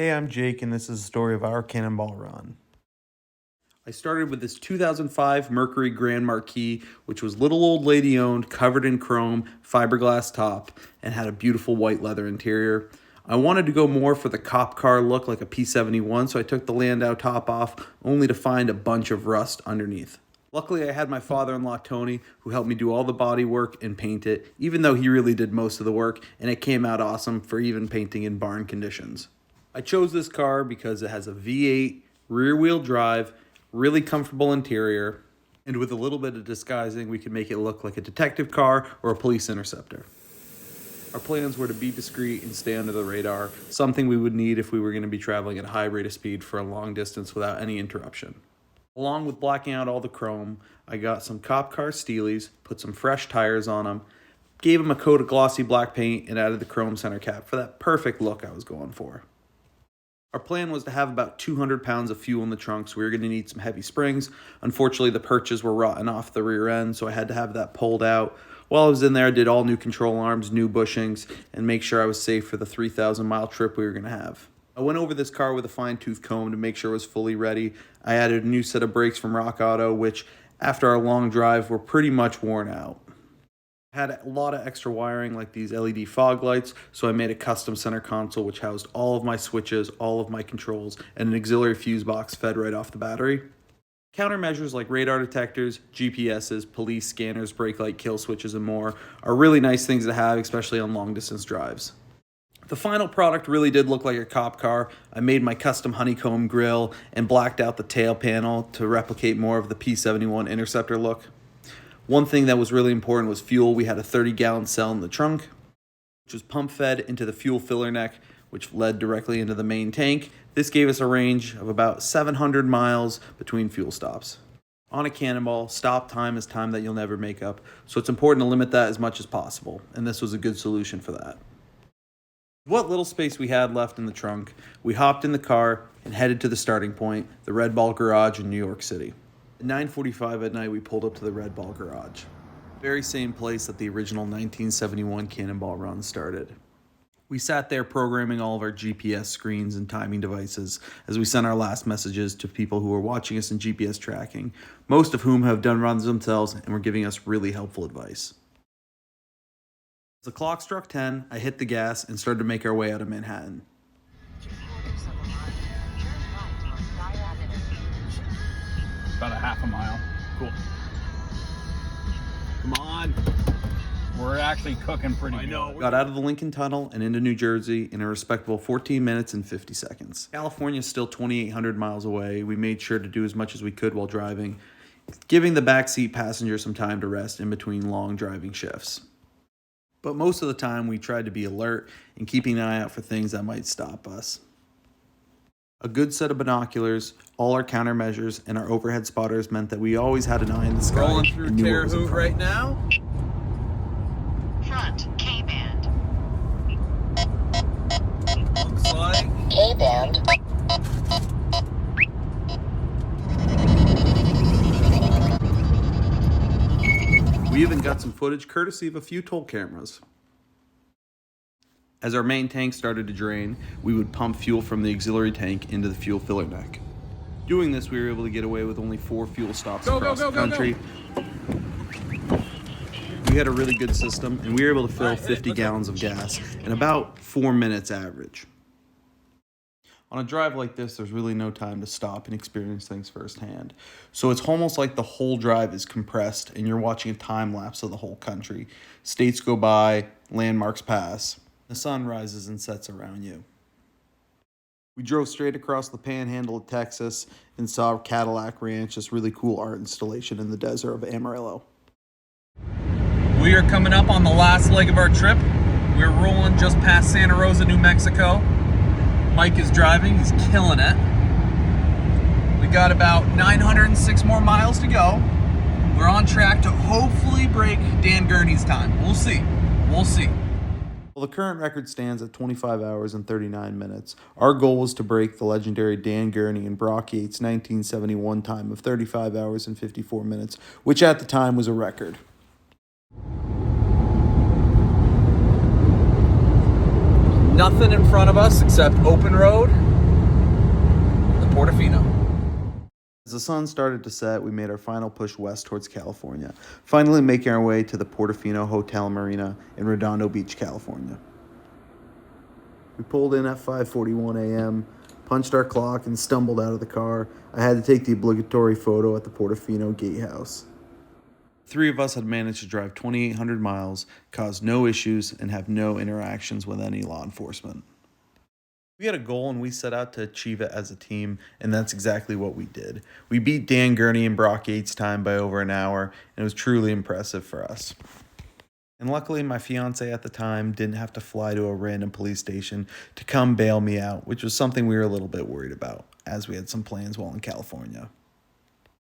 Hey, I'm Jake, and this is the story of our Cannonball run. I started with this 2005 Mercury Grand Marquis, which was little old lady owned, covered in chrome, fiberglass top, and had a beautiful white leather interior. I wanted to go more for the cop car look like a P71, so I took the Landau top off, only to find a bunch of rust underneath. Luckily, I had my father-in-law, Tony, who helped me do all the body work and paint it, even though he really did most of the work, and it came out awesome for even painting in barn conditions. I chose this car because it has a V8, rear-wheel drive, really comfortable interior, and with a little bit of disguising, we could make it look like a detective car or a police interceptor. Our plans were to be discreet and stay under the radar, something we would need if we were going to be traveling at a high rate of speed for a long distance without any interruption. Along with blacking out all the chrome, I got some cop car steelies, put some fresh tires on them, gave them a coat of glossy black paint, and added the chrome center cap for that perfect look I was going for. Our plan was to have about 200 pounds of fuel in the trunk, so we were going to need some heavy springs. Unfortunately, the perches were rotten off the rear end, so I had to have that pulled out. While I was in there, I did all new control arms, new bushings, and make sure I was safe for the 3,000-mile trip we were going to have. I went over this car with a fine-tooth comb to make sure it was fully ready. I added a new set of brakes from Rock Auto, which, after our long drive, were pretty much worn out. I had a lot of extra wiring like these LED fog lights, so I made a custom center console which housed all of my switches, all of my controls, and an auxiliary fuse box fed right off the battery. Countermeasures like radar detectors, GPSs, police scanners, brake light kill switches, and more are really nice things to have, especially on long distance drives. The final product really did look like a cop car. I made my custom honeycomb grille and blacked out the tail panel to replicate more of the P71 Interceptor look. One thing that was really important was fuel. We had a 30-gallon cell in the trunk, which was pump-fed into the fuel filler neck, which led directly into the main tank. This gave us a range of about 700 miles between fuel stops. On a Cannonball, stop time is time that you'll never make up, so it's important to limit that as much as possible, and this was a good solution for that. What little space we had left in the trunk, we hopped in the car and headed to the starting point, the Red Ball Garage in New York City. At 9:45 at night, we pulled up to the Red Ball Garage. Very same place that the original 1971 Cannonball run started. We sat there programming all of our GPS screens and timing devices as we sent our last messages to people who were watching us in GPS tracking, most of whom have done runs themselves and were giving us really helpful advice. As the clock struck 10, I hit the gas and started to make our way out of Manhattan. About a half a mile. Cool. Come on. We're actually cooking pretty good. I know. Got out of the Lincoln Tunnel and into New Jersey in a respectable 14 minutes and 50 seconds. California's still 2,800 miles away. We made sure to do as much as we could while driving, giving the backseat passenger some time to rest in between long driving shifts. But most of the time, we tried to be alert and keeping an eye out for things that might stop us. A good set of binoculars, all our countermeasures, and our overhead spotters meant that we always had an eye in the sky. Rolling through Terre Haute right now. Front K-band. Looks like K-band. We even got some footage courtesy of a few toll cameras. As our main tank started to drain, we would pump fuel from the auxiliary tank into the fuel filler neck. Doing this, we were able to get away with only 4 fuel stops across the country. We had a really good system, and we were able to fill 50 gallons of gas in about 4 minutes average. On a drive like this, there's really no time to stop and experience things firsthand. So it's almost like the whole drive is compressed, and you're watching a time lapse of the whole country. States go by, landmarks pass. The sun rises and sets around you. We drove straight across the panhandle of Texas and saw Cadillac Ranch, this really cool art installation in the desert of Amarillo. we are coming up on the last leg of our trip. We're rolling just past Santa Rosa, New Mexico. Mike is driving, he's killing it. We got about 906 more miles to go. We're on track to hopefully break Dan Gurney's time. We'll see. We'll see. Well, the current record stands at 25 hours and 39 minutes. Our goal was to break the legendary Dan Gurney and Brock Yates' 1971 time of 35 hours and 54 minutes, which at the time was a record. Nothing in front of us except open road. Portofino. As the sun started to set, we made our final push west towards California, finally making our way to the Portofino Hotel and Marina in Redondo Beach, California. We pulled in at 5:41 a.m., punched our clock, and stumbled out of the car. I had to take the obligatory photo at the Portofino gatehouse. Three of us had managed to drive 2,800 miles, cause no issues, and have no interactions with any law enforcement. We had a goal and we set out to achieve it as a team, and that's exactly what we did. We beat Dan Gurney and Brock Yates' time by over an hour, and it was truly impressive for us. And luckily, my fiance at the time didn't have to fly to a random police station to come bail me out, which was something we were a little bit worried about, as we had some plans while in California.